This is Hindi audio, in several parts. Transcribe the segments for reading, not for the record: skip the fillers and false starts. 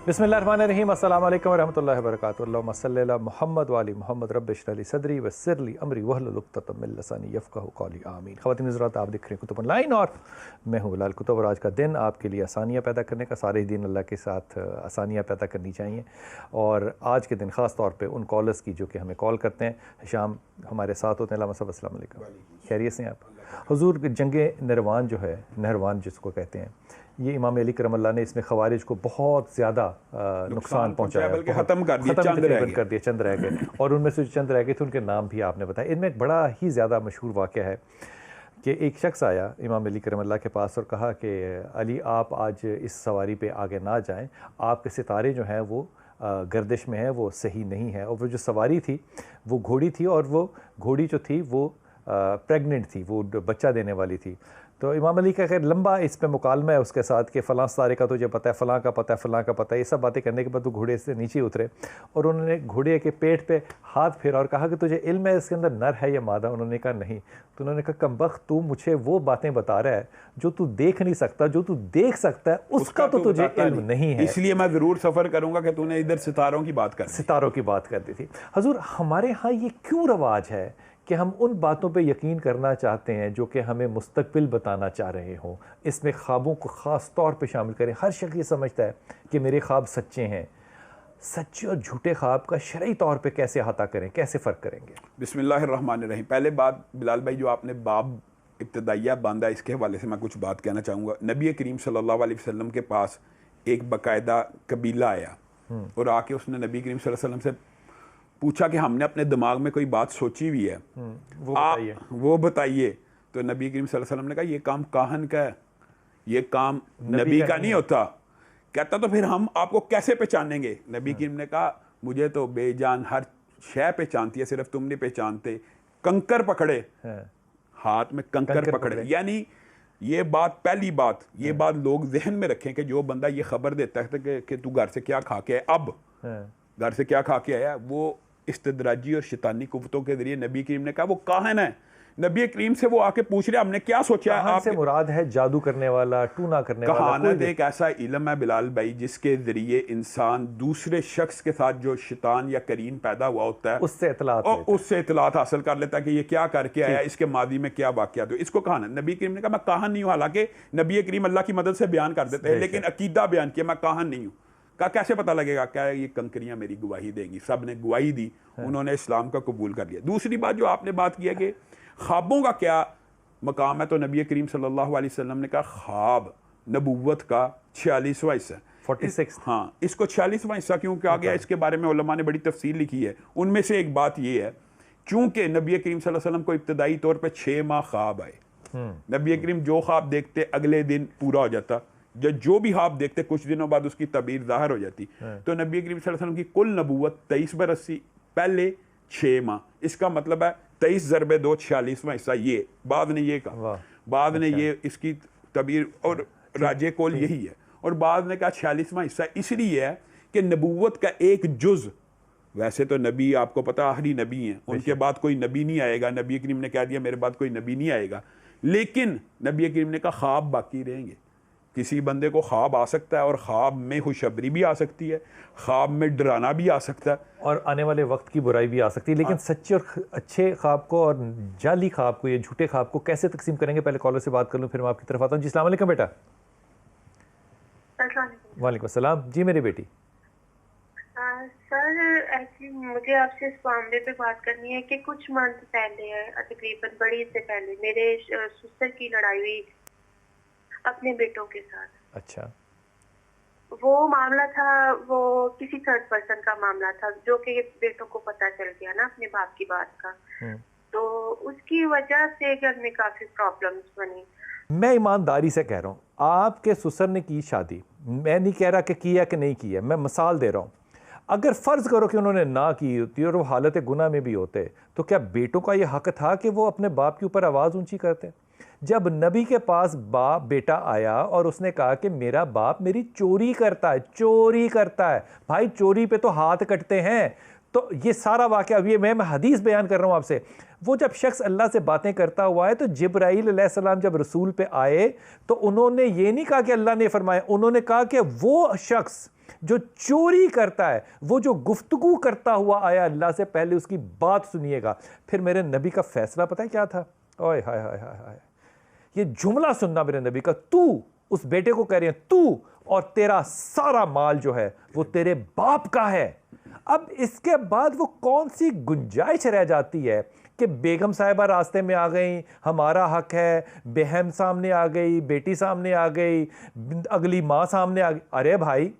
बिस्मिल्लाहिर्रहमानिर्रहीम। अस्सलाम वालेकुम रहमतुल्लाहि व बरकातुहू। अल्लाहुम्मा सल्लि अला मुहम्मद व आलि मुहम्मद। रब्बि इश्रह ली सदरी वयस्सिर ली अमरी वहलुल उक़दतम मिन लिसानी यफ़क़हू क़ौली। आमीन। ख़वातीन हज़रात, आप देख रहे हैं कुतुब ऑनलाइन और मैं हूँ बिलाल कुतुब। और आज का दिन आपके लिए आसानियाँ पैदा करने का, सारे ही दिन अल्लाह के साथ आसानियाँ पैदा करनी चाहिए। और आज के दिन ख़ास तौर पर उन कॉलर्स की जो कि हमें कॉल करते हैं, शाम हमारे साथ होते हैं। अल्लामा साहब अस्सलाम वालेकुम, खैरियत से हैं आप? हुज़ूर, जंगे नहरवान जो है, नहरवान जिसको कहते हैं, ये इमाम अली करमल्लाह ने इसमें ख़वारिज को बहुत ज़्यादा नुकसान पहुंचाया, बल्कि ख़त्म कर दिया, चंद रह गए। और उनमें से जो चंद रह गए थे उनके नाम भी आपने बताया। इनमें एक बड़ा ही ज़्यादा मशहूर वाक़या है कि एक शख्स आया इमाम अली करमल्लाह के पास और कहा कि अली, आप आज इस सवारी पे आगे ना जाएं, आपके सितारे जो हैं वो गर्दिश में है, वो सही नहीं है। और वो जो सवारी थी वो घोड़ी थी, और वो घोड़ी जो थी वो प्रेग्नेंट थी, वो बच्चा देने वाली थी। तो इमाम अली का खैर लंबा इस पे मुकालमा है उसके साथ कि फ़लाँ सितारे का तुझे पता है, फ़लाँ का पता है, फ़लाँ का पता है। ये सब बातें करने के बाद वो घोड़े से नीचे उतरे और उन्होंने घोड़े के पेट पे हाथ फेरा और कहा कि तुझे इल्म है इसके अंदर नर है या मादा? उन्होंने कहा नहीं। तो उन्होंने कहा, कमबख्त, तू मुझे वो बातें बता रहा है जो तू देख नहीं सकता, जो तू देख सकता है उसका तो तुझे इल्म नहीं है। इसलिए मैं ज़रूर सफ़र करूँगा कि तूने इधर सितारों की बात कर दी थी। हजूर, हमारे यहाँ ये क्यों रवाज है कि हम उन बातों पे यकीन करना चाहते हैं जो कि हमें मुस्तकबिल बताना चाह रहे हों? इसमें ख्वाबों को ख़ास तौर पे शामिल करें। हर शख्स ये समझता है कि मेरे ख्वाब सच्चे हैं। सच्चे और झूठे ख्वाब का शरई तौर पे कैसे अहाता करें, कैसे फ़र्क करेंगे? बिस्मिल्लाहिर्रहमानिर्रहीम। पहले बात बिलाल भाई, जो आपने बाब इब्तदाइया बांधा, इसके हवाले से मैं कुछ बात कहना चाहूँगा। नबी करीम सल्लल्लाहु अलैहि वसल्लम के पास एक बाकायदा कबीला आया और आके उसने नबी करीम सल्लल्लाहु अलैहि वसल्लम से पूछा कि हमने अपने दिमाग में कोई बात सोची हुई है, वो बताइए। तो नबी करीम सल्लल्लाहु अलैहि वसल्लम ने कहा, ये काम काहन का है, ये काम नबी का नहीं होता। कहता तो फिर हम आपको कैसे पहचानेंगे? नबी करीम ने कहा, मुझे तो बेजान हर शय पहचानती है, सिर्फ तुम नहीं पहचानते। कंकर पकड़े, हाथ में कंकर पकड़े, यानी ये बात, पहली बात, ये बात लोग जहन में रखें कि जो बंदा ये खबर देता है कि तू घर से क्या खा के आया, अब घर से क्या खा के आया, वो इस्तदराजी और शैतानी कुव्वतों के जरिए, नबी करीम ने कहा वो काहन है। नबी करीम से वो आके पूछ रहे हमने क्या सोचा है? आपसे मुराद है जादू करने वाला, टूना करने वाला। कहानत एक ऐसा इल्म है बिलाल भाई जिसके जरिए इंसान दूसरे शख्स के साथ जो शैतान या करीन पैदा हुआ होता है उससे इतलात हासिल कर लेता है कि ये क्या करके आया, इसके मादी में क्या वाकया। तो इसको कहानत। नबी करीम ने कहा मैं काहन नहीं हूँ, हालांकि नबी करीम अल्लाह की मदद से बयान कर देते हैं, लेकिन अकीदा बयान किया मैं काहन नहीं हूँ। का कैसे पता लगेगा? क्या ये कंकरियां मेरी गवाही देंगी? सब ने गवाही दी, उन्होंने इस्लाम का कबूल कर लिया। दूसरी बात जो आपने बात किया कि ख्वाबों का क्या मकाम है, तो नबी करीम सल्लल्लाहु अलैहि वसल्लम ने कहा ख्वाब नबुव्वत का 46वां हिस्सा, 46। हाँ, इसको 46वां हिस्सा क्यों कहा गया, इसके बारे में उलमा ने बड़ी तफसील लिखी है। उनमें से एक बात यह है, चूंकि नबी करीम सल्लल्लाहु अलैहि वसल्लम को इब्तदाई तौर पर 6 माह ख्वाब आए। नबी करीम जो ख्वाब देखते अगले दिन पूरा हो जाता, जो भी ख्वाब देखते कुछ दिनों बाद उसकी तबीर जाहिर हो जाती। तो नबी करीम सल्लल्लाहु अलैहि वसल्लम की कुल नबूवत 23 बरस थी, पहले 6 माह। इसका मतलब है 23 ज़रबे 2 46वां हिस्सा। ये बाद ने ये कहा, बाद ने ये इसकी तबीर और राजे कोल यही है। और बाद ने कहा 46वां हिस्सा इसलिए है कि नबूवत का एक जुज, वैसे तो नबी आपको पता आखिरी नबी हैं, उनके बाद कोई नबी नहीं आएगा। नबी करीम ने कह दिया मेरे बाद कोई नबी नहीं आएगा, लेकिन नबी करीम ने कहा ख्वाब बाकी रहेंगे। किसी बंदे को ख्वाब आ सकता है और ख्वाब में खुशखबरी भी आ सकती है, ख्वाब में डराना भी आ सकता है, और आने वाले वक्त की बुराई भी आ सकती है। लेकिन सच्चे और अच्छे ख्वाब को और जाली ख्वाब को, ये झूठे ख्वाब को कैसे तकसीम करेंगे? पहले कॉलर से बात कर लूँ, फिर मैं आपकी तरफ आता हूँ। जी अस्सलाम वालेकुम बेटा। वालेकुम अस्सलाम जी मेरी बेटी। सर, एक्चुअली मुझे आपसे इस मामले पे बात करनी है कि कुछ मंथ पहले, तकरीबन बड़ी से पहले, मेरे सिस्टर की लड़ाई हुई अपने बेटों के साथ। अच्छा। वो मामला था, वो किसी थर्ड पर्सन का मामला था, जो कि बेटों को पता चल गया ना अपने बाप की बात का। तो उसकी वजह से घर में काफी प्रॉब्लम्स बनी। मैं ईमानदारी से कह रहा हूँ, आपके ससुर ने की शादी, मैं नहीं कह रहा कि किया कि नहीं किया, मैं मिसाल दे रहा हूँ। अगर फ़र्ज़ करो कि उन्होंने ना की होती और वो हालत गुनाह में भी होते, तो क्या बेटों का ये हक़ था कि वो अपने बाप के ऊपर आवाज़ ऊंची करते? जब नबी के पास बेटा आया और उसने कहा कि मेरा बाप मेरी चोरी करता है, चोरी करता है, भाई चोरी पे तो हाथ कटते हैं। तो ये सारा वाक़या, ये मैं हदीस बयान कर रहा हूँ आपसे। वो जब शख्स अल्लाह से बातें करता हुआ है, तो जिब्राईल अलैहिस्सलाम जब रसूल पे आए तो उन्होंने ये नहीं कहा कि अल्लाह ने फरमाया, उन्होंने कहा कि वो शख्स जो चोरी करता है, वो जो गुफ्तगू करता हुआ आया अल्लाह से, पहले उसकी बात सुनिएगा। फिर मेरे नबी का फैसला पता है क्या था? ओए हाय हाय हाय हाय, ये जुमला सुनना मेरे नबी का। तू, उस बेटे को कह रहे हैं, तू और तेरा सारा माल जो है वो तेरे बाप का है। अब इसके बाद वो कौन सी गुंजाइश रह जाती है कि बेगम साहिबा रास्ते में आ गई, हमारा हक है, बहन सामने आ गई, बेटी सामने आ गई, अगली माँ सामने आ गई। अरे भाई,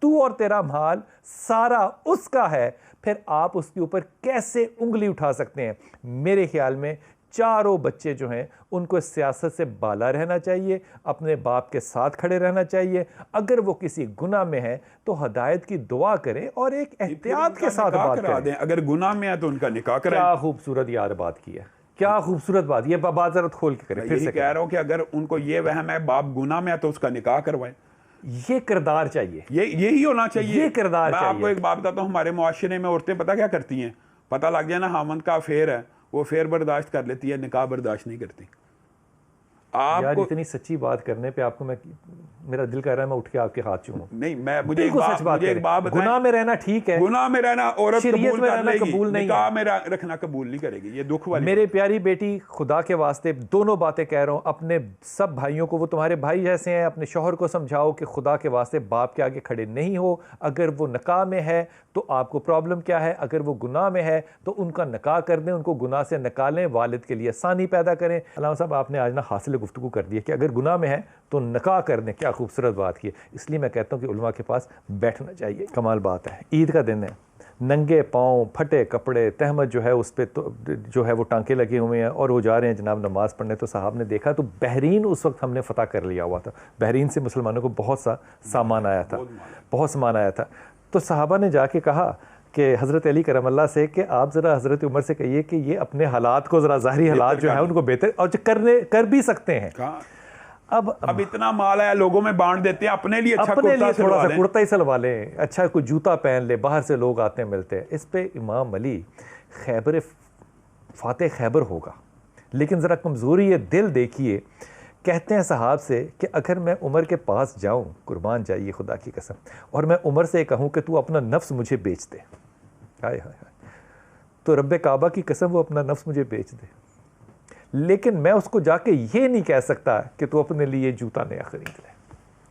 तू और तेरा माल सारा उसका है, फिर आप उसके ऊपर कैसे उंगली उठा सकते हैं? मेरे ख्याल में चारों बच्चे जो हैं उनको इस सियासत से बाला रहना चाहिए, अपने बाप के साथ खड़े रहना चाहिए। अगर वो किसी गुनाह में है तो हदायत की दुआ करें और एक एहतियात के साथ बात करें। अगर गुनाह में है तो उनका निकाह कराएं। क्या खूबसूरत यार बात की है, क्या खूबसूरत बात। ये बात जरा खोल के करें। फिर से कह रहा हूं कि अगर उनको ये वहम है बाप गुनाह में है तो उसका निकाह करवाएं। ये किरदार चाहिए, यही होना चाहिए। ये किरदार चाहिए। आपको एक बात बताता हूं, हमारे मुआशरे में औरतें पता क्या करती हैं? पता लग जाए ना हामंद का अफेयर है, वो फेर बर्दाश्त कर लेती है, निकाह बर्दाश्त नहीं करती। यार इतनी सच्ची बात करने पे आपको मेरा दिल कर रहा है मैं उठ के आपके हाथ चूमूं। नहीं, मुझे एक बात बताएं, गुनाह में रहना ठीक है, गुनाह में रहना औरत शरीयत कबूल में कर रहना लेगी, कबूल नहीं निकाह है। में रखना कबूल नहीं करेगी। ये दुख वाली मेरे प्यारी बेटी, खुदा के वास्ते दोनों बातें कह रहा हूँ, अपने सब भाइयों को, वो तुम्हारे भाई जैसे हैं, अपने शौहर को समझाओ कि खुदा के वास्ते बाप के आगे खड़े नहीं हो। अगर वो निकाह में है तो आपको प्रॉब्लम क्या है? अगर वो गुनाह में है तो उनका निकाह कर दें, उनको गुनाह से निकालें, वालिद के लिए आसानी पैदा करें। अल्लाह साहब, आपने आज ना हासिल गुफ्तगू कर दी है कि अगर गुनाह में है तो निकाह कर दें। क्या खूबसूरत बात की है। इसलिए मैं कहता हूँ कि उलमा के पास बैठना चाहिए। कमाल बात है। ईद का दिन है, नंगे पाँव, फटे कपड़े, तहमद जो है उस पर तो जो है वो टांके लगे हुए हैं और वो जा रहे हैं जनाब नमाज़ पढ़ने। तो साहब ने देखा तो बहरीन उस वक्त हमने फ़तह कर लिया हुआ था। बहरीन से मुसलमानों को बहुत सा सामान आया था, बहुत सामान आया था। तो साहबा ने जाके कहा कि हज़रत अली करमल्ला से कि आप ज़रा हज़रत उमर से कहिए कि ये अपने हालात को ज़रा, ज़ाहिरी हालात जो है उनको बेहतर, और जो कर भी सकते हैं। अब इतना माल आया, लोगों में बांट देते हैं, अपने लिए अच्छा अपने लिए थोड़ा सा कुर्ता ही सलवा लें, अच्छा कोई जूता पहन ले, बाहर से लोग आते हैं मिलते हैं। इस पे इमाम अली खैबर फातह खैबर होगा, लेकिन ज़रा कमज़ोरी है दिल देखिए। कहते हैं साहब से कि अगर मैं उमर के पास जाऊं, कुर्बान जाइए खुदा की कसम, और मैं उमर से कहूं कि तू अपना नफ्स मुझे बेच दे, हाय हाय हाय, तो रब्बे काबा की कसम वो अपना नफ्स मुझे बेच दे, लेकिन मैं उसको जाके ये नहीं कह सकता कि तू अपने लिए जूता नया खरीद ले।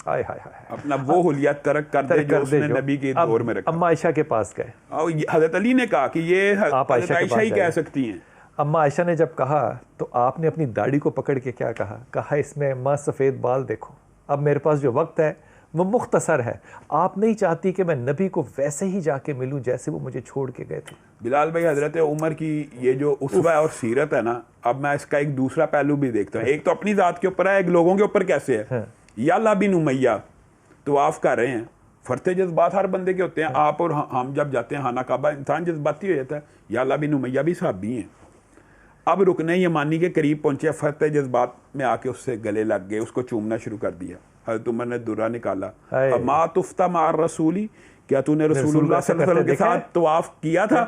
हाय हाय हाय, अपना वो हुलिया तरक कर दे जो उसने नबी के दौर में रखा। अम्मा आयशा के पास गए, हज़रत अली ने कहा कि ये आप आयशा ही कह सकती हैं। अम्मा आयशा ने जब कहा तो आपने अपनी दाढ़ी को पकड़ के क्या कहा? कहा इसमें अम्मा सफ़ेद बाल देखो, अब मेरे पास जो वक्त है वो मुख्तसर है, आप नहीं चाहती कि मैं नबी को वैसे ही जाके मिलूं जैसे वो मुझे छोड़ के गए थे। बिलाल भाई, हज़रत उमर की ये जो उसवा और सीरत है ना, अब मैं इसका एक दूसरा पहलू भी देखता हूँ। एक तो अपनी ज़ात के ऊपर है, एक लोगों के ऊपर कैसे है। हाँ। याला बिन उमैया तवाफ कर रहे हैं, फरते जज्बात हर बंदे के होते हैं। हाँ। आप और हम जब जाते हैं खाना काबा, इंसान जज्बाती हो जाता है। याला बिन उमैया भी सहाबी हैं। अब रुकने यमानी के करीब पहुंचे, फरते जज्बात में आके उससे गले लग गए, उसको चूमना शुरू कर दिया। हज़रत उमर ने दुर्रा निकाला, मा तुफ्ता मार रसूली, क्या तूने रसूलुल्लाह सल्लल्लाहु अलैहि वसल्लम के साथ तवाफ किया था?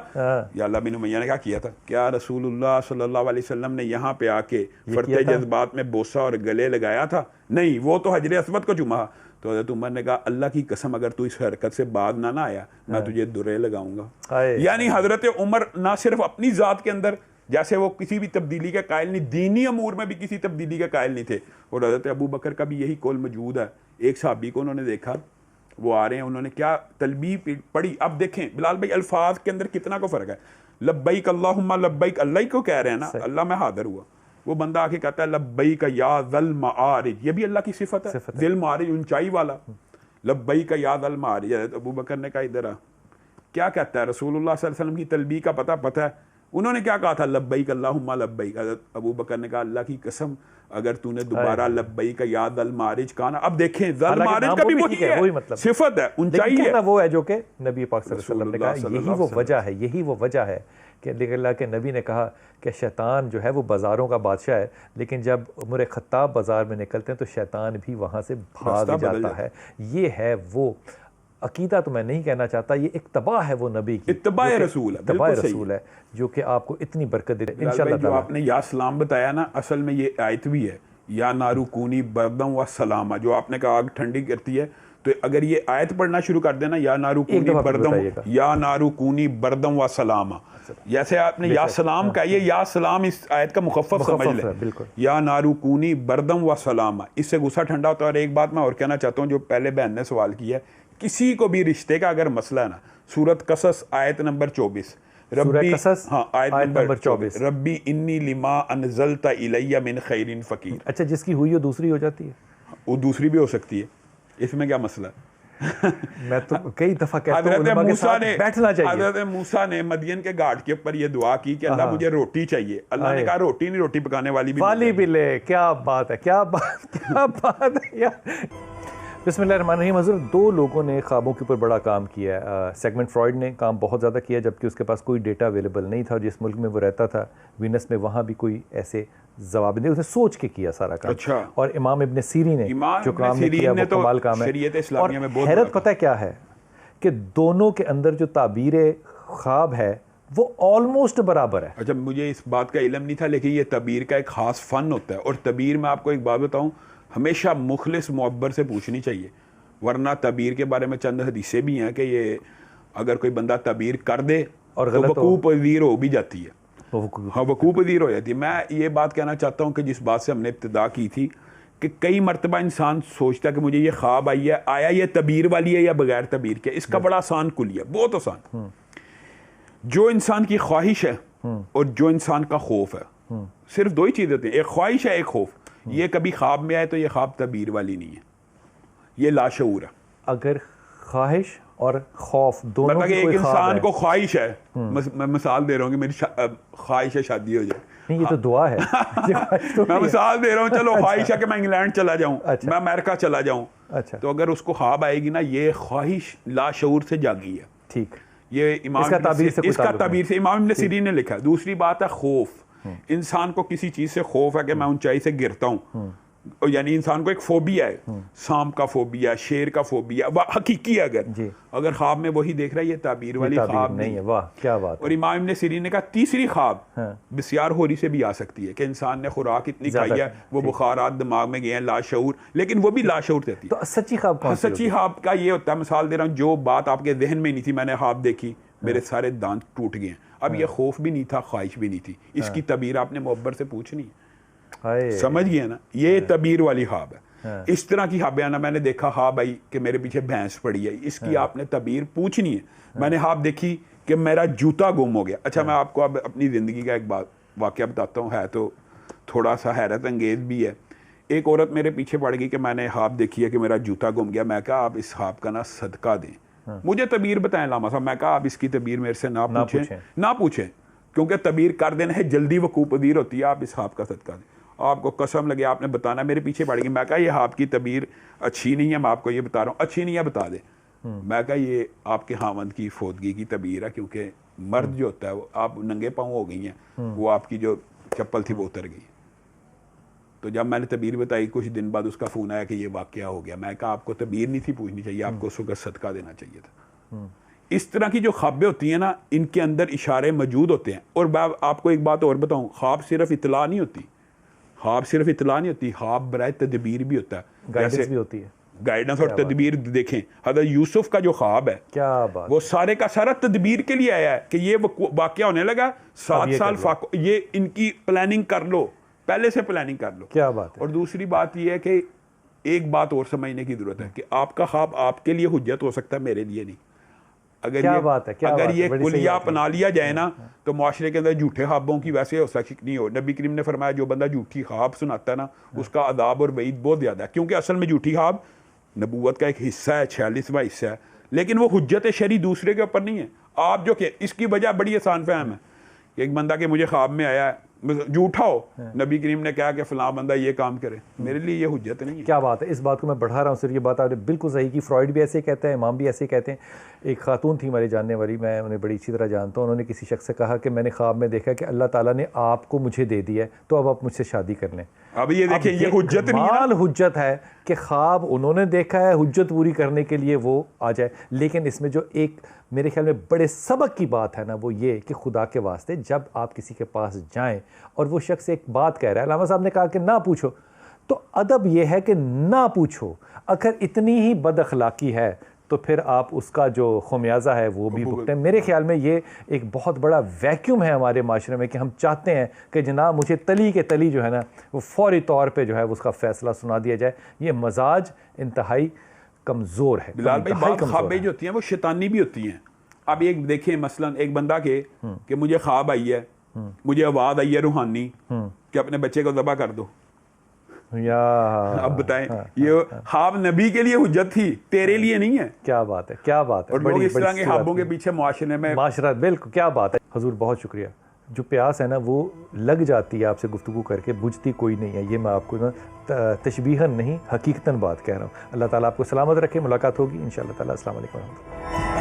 या अल्लाह बिन उमैया ने क्या किया था? क्या रसूलुल्लाह सल्लल्लाहु अलैहि वसल्लम ने यहाँ पे आके फरते जज्बात में बोसा और गले लगाया था? नहीं, वो तो हजरे अस्वद को चुमा। तो हज़रत उमर ने कहा, अल्लाह की कसम अगर तू इस हरकत से बाद ना आया, मैं तुझे दुर्रे लगाऊंगा। यानी हज़रत उमर ना सिर्फ अपनी ज़ात के अंदर जैसे वो किसी भी तब्दीली का कायल नहीं, दीनी अमूर में भी किसी तब्दीली का कायल नहीं थे। और हज़रत अबू बकर का भी यही कौल मौजूद है। एक सहाबी को उन्होंने देखा, वो आ रहे हैं, उन्होंने क्या तलबी पढ़ी। अब देखें बिलाल भाई, अल्फाज के अंदर कितना को फ़र्क है। लब्बैक अल्लाहुम्मा लब्बैक, अल्लाह को कह रहे हैं ना, अल्लाह मैं हाजिर हुआ। वो बंदा आके कहता है लब्बैक या ज़ल मारिज, ये भी अल्लाह की सिफत है, ज़िल मारिज, ऊंचाई वाला। लब्बैक या ज़ल मारिज। अबू बकर ने कहा इधर आ, क्या कहता है? रसूलुल्लाह सल्लल्लाहु अलैहि वसल्लम की तलबी का पता है? उन्होंने क्या कहा था? लब्बैक अल्लाहुम्मा लब्बैक। अबू बकर ने कहा, अल्लाह की कसम अगर तूने दोबारा लब्बैक या ज़ल मारिज कहा ना, अब देखें ज़ल मारिज का भी वही है, मतलब सिफत है, ऊंचाई है, वो है जो कि नबी पाक सल्लल्लाहु अलैहि वसल्लम ने कहा। यही वो वजह है, यही वो वजह है कि अल्लाह के नबी ने कहा कि शैतान जो है वो बाज़ारों का बादशाह है, लेकिन जब उमर ख़त्ताब बाज़ार में निकलते हैं तो शैतान भी वहाँ से भाग जाता है। ये है वो अकीदा, तो मैं नहीं कहना चाहता, ये इत्तबा है वो नबी की, इत्तबा रसूल है जो कि आपको इतनी बरकत दे। इंशाअल्लाह जो आपने या सलाम बताया ना, असल में ये आयत भी है, या नारू कूनी बरदम व सलामा। जो आपने कहा आग ठंडी करती है, तो अगर ये आयत पढ़ना शुरू कर देना, या नारुकूनी बर्दम, या नारुकूनी बर्दम व सलामा, जैसे आपने या सलाम का, ये या सलाम इस आयत का मुखफ़्फ़फ़ समझ ले, या नारुकूनी बर्दम व सलामा, इससे गुस्सा ठंडा होता है। और एक बात मैं और कहना चाहता हूँ, जो पहले बहन ने सवाल किया है, किसी को भी रिश्ते का अगर मसला है ना, सूरत कसस आयत नंबर 24, रब्बी, हाँ आयत नंबर 24, रब्बी इन्नी लिमा अनज़लता इलैया मिन खैरिन फ़कीर। अच्छा, जिसकी हुई हो दूसरी हो जाती है, वो दूसरी भी हो सकती है, इसमें क्या मसला है? मैं तो कई दफा कहता हूं उलमा के साथ बैठना चाहिए। हज़रत मूसा ने मदियन के घाट के ऊपर ये दुआ की कि अल्लाह मुझे रोटी चाहिए। अल्लाह ने कहा रोटी नहीं, रोटी पकाने वाली भी ले। क्या बात है, क्या बात है यार। बिस्मिल्लाहिर्रहमानिर्रहीम। हज़रत, दो लोगों ने ख्वाबों के ऊपर बड़ा काम किया है। सेगमेंट फ्रॉइड ने काम बहुत ज़्यादा किया, जबकि उसके पास कोई डेटा अवेलेबल नहीं था, और जिस मुल्क में वो रहता था वीनस में, वहाँ भी कोई ऐसे जवाब नहीं, उसने सोच के किया सारा काम। अच्छा। और इमाम इब्न सीरीन ने जो काम किया वो कमाल काम है। और हैरत पता है क्या है, कि दोनों के अंदर जो ताबीर ख्वाब है वो ऑलमोस्ट बराबर है। अच्छा, मुझे इस बात का इल्म नहीं था, लेकिन ये तबीर का एक ख़ास फ़न होता है। और तबीर में आपको एक बात बताऊँ, हमेशा मुखलिस मुअब्बर से पूछनी चाहिए, वरना तबीर के बारे में चंद हदीसें भी हैं कि ये अगर कोई बंदा तबीर कर दे और तो वकूफ़ पज़ीर हो भी जाती है। हाँ, वकूफ़ पज़ीर हो जाती है। मैं ये बात कहना चाहता हूँ कि जिस बात से हमने इब्तिदा की थी, कि कई मरतबा इंसान सोचता है कि मुझे ये ख्वाब आई है, आया ये तबीर वाली है या बगैर तबीर के। इसका बड़ा आसान कुलिया, बहुत आसान। जो इंसान की ख्वाहिश है और जो इंसान का खौफ है, सिर्फ दो ही चीज़ें होती हैं, एक ख्वाहिश है, एक खौफ। ये कभी ख्वाब में आए तो ये ख्वाब तबीर वाली नहीं है, ये लाशऊर है। अगर ख्वाहिश और खौफ दोनों मतलब एक इंसान को ख्वाहिश है, मैं मिसाल दे रहा हूँ कि मेरी ख्वाहिश है शादी हो जाए, नहीं ये तो दुआ है। मैं मिसाल दे रहा हूँ, चलो ख्वाहिश है कि मैं इंग्लैंड चला जाऊँ, मैं अमेरिका चला जाऊँ। अच्छा, तो अगर उसको ख्वाब आएगी ना, ये ख्वाहिश लाशऊर से जागी है। ठीक, ये इमाम इसका ताबीर से इमाम इब्न सीरीन ने लिखा है। दूसरी बात है खौफ। इंसान को किसी चीज से खौफ है कि मैं ऊंचाई से गिरता हूँ, यानी इंसान को एक फोबिया है, सांप का फोबिया, शेर का फोबिया, वह हकीकी है। अगर ख्वाब में वही देख रहा है, ये ताबीर वाली ख्वाब नहीं है। वाह क्या बात। और इमाम इब्न सीरीन ने कहा तीसरी ख्वाब बिस्यार होरी से भी आ सकती है, कि इंसान ने खुराक इतनी खाई है, वो बुखारात दिमाग में गए हैं, लाशऊर, लेकिन वो भी लाशऊर रहती है। तो सच्ची ख्वाब कौन सी? सच्ची ख्वाब का ये होता है, मिसाल दे रहा हूँ, जो बात आपके जहन में नहीं थी, मैंने ख्वाब देखी, मेरे सारे दांत टूट गए। अब ये खौफ भी नहीं था, ख्वाहिश भी नहीं थी, इसकी तबीर आपने मुअब्बर से पूछनी है। समझ गए ना, ये तबीर वाली ख्वाब है। इस तरह की ख्वाब ना मैंने देखा, ख्वाब आई कि मेरे पीछे भैंस पड़ी है, इसकी आपने तबीर पूछनी है। मैंने ख्वाब देखी कि मेरा जूता गुम हो गया। अच्छा, मैं आपको अब अपनी ज़िंदगी का एक वाक़या बताता हूँ, है तो थोड़ा सा हैरत अंगेज़ भी है। एक औरत मेरे पीछे पड़ गई कि मैंने ख्वाब देखी है कि मेरा जूता गुम गया। मैं कहा आप इस ख्वाब का ना सदका दें, मुझे तबीर बताएं लामा साहब। मैं कहा आप इसकी तबीर मेरे से ना पूछें, क्योंकि तबीर कर देना है जल्दी वकूफ़ पज़ीर होती है। आप इस ख्वाब का सदका दें, आपको कसम लगे आपने बताना। मेरे पीछे पड़ गई। मैं कहा ये ख्वाब की तबीर अच्छी नहीं है, मैं आपको ये बता रहा हूँ, अच्छी नहीं है बता दे। मैं कहा ये आपके हामद की फोदगी की तबीर है, क्योंकि मर्द जो होता है वो, आप नंगे पाँव हो गई हैं, वो आपकी जो चप्पल थी वो उतर गई। तो जब मैंने तबीर बताई, कुछ दिन बाद उसका फ़ोन आया कि ये वाक़या हो गया। मैं कहा आपको तबीर नहीं थी पूछनी चाहिए, आपको उस वक्त सदका देना चाहिए था। इस तरह की जो ख्वाबें होती हैं ना, इनके अंदर इशारे मौजूद होते हैं। और मैं आपको एक बात और बताऊं, ख्वाब सिर्फ इतला नहीं होती, ख्वाब बराए तदबीर भी होता है, गाइडेंस भी होती है। गाइडेंस और तदबीर देखें, हज़रत यूसुफ का जो ख्वाब है, क्या बात, वो सारे का सारा तदबीर के लिए आया है कि ये वाक़या होने लगा, 7 साल ये इनकी प्लानिंग कर लो, पहले से प्लानिंग कर लो। क्या बात है। और दूसरी बात यह है कि एक बात और समझने की जरूरत है कि आपका ख्वाब आपके लिए हुज्जत हो सकता है, मेरे लिए नहीं। अगर ये कुलिया अपना लिया जाए ना, तो माशरे के अंदर झूठे ख्वाबों की वैसे हो सकती नहीं हो। नबी करीम ने फरमाया जो बंदा झूठी ख्वाब सुनाता है ना, उसका अदाब और वईद बहुत ज़्यादा है, क्योंकि असल में झूठी ख्वाब नबूवत का एक हिस्सा है, 46वां हिस्सा है, लेकिन वो हुज्जत शरी दूसरे के ऊपर नहीं है। आप जो कि इसकी वजह बड़ी आसान फहम है कि एक बंदा के मुझे ख्वाब में आया है, झूठा हो, नबी करीम ने कहा कि फलां बंदा ये काम करे, मेरे लिए ये हुज्जत नहीं है। क्या बात है, इस बात को मैं बढ़ा रहा हूँ सिर्फ, ये बात आपने बिल्कुल सही की। फ्रॉइड भी ऐसे कहते हैं, इमाम भी ऐसे कहते हैं। एक खातून थी हमारी जानने वाली, मैं उन्हें बड़ी अच्छी तरह जानता हूँ, उन्होंने किसी शख्स से कहा कि मैंने ख्वाब में देखा कि अल्लाह ताला ने आपको मुझे दे दिया है, तो अब आप मुझसे शादी कर लें। अब ये देखिए, ये हुज्जत नहीं है, हुज्जत है कि ख्वाब उन्होंने देखा है, हुज्जत पूरी करने के लिए वो आ जाए। लेकिन इसमें जो एक मेरे ख्याल में बड़े सबक की बात है ना, वो ये कि खुदा के वास्ते जब आप किसी के पास जाएं और वो शख्स एक बात कह रहा है, लामा साहब ने कहा कि ना पूछो, तो अदब यह है कि ना पूछो। अगर इतनी ही बद अखलाकी है तो फिर आप उसका जो खमियाजा है वो भी भुगतें। मेरे ख्याल में ये एक बहुत बड़ा वैक्यूम है हमारे माशरे में कि हम चाहते हैं कि जनाब मुझे तली के तली जो है ना वो फौरी तौर पे जो है उसका फ़ैसला सुना दिया जाए। ये मजाज इंतहाई कमज़ोर है। बिलाल भाई, बात ख्वाबें जो होती हैं वो शैतानी भी होती हैं। अब एक देखें मसलन एक बंदा के कि मुझे ख्वाब आई है, मुझे आवाज़ आई है रूहानी कि अपने बच्चे को ज़बह कर दो, या अब बताएं ये ख्वाब नबी के लिए हुज्जत थी, तेरे लिए नहीं है। क्या बात है, क्या बात है। और लोग इस तरह के ख्वाबों के पीछे मुआशरे में माशरा, बिल्कुल क्या बात है। हुजूर बहुत शुक्रिया। जो प्यास है ना वो लग जाती है आपसे गुफ्तगू करके, बुझती कोई नहीं है। ये मैं आपको ना तशबीहन नहीं हकीकतन बात कह रहा हूँ। अल्लाह ताला आपको सलामत रखे। मुलाकात होगी इंशाअल्लाह ताला। अस्सलाम वालेकुम।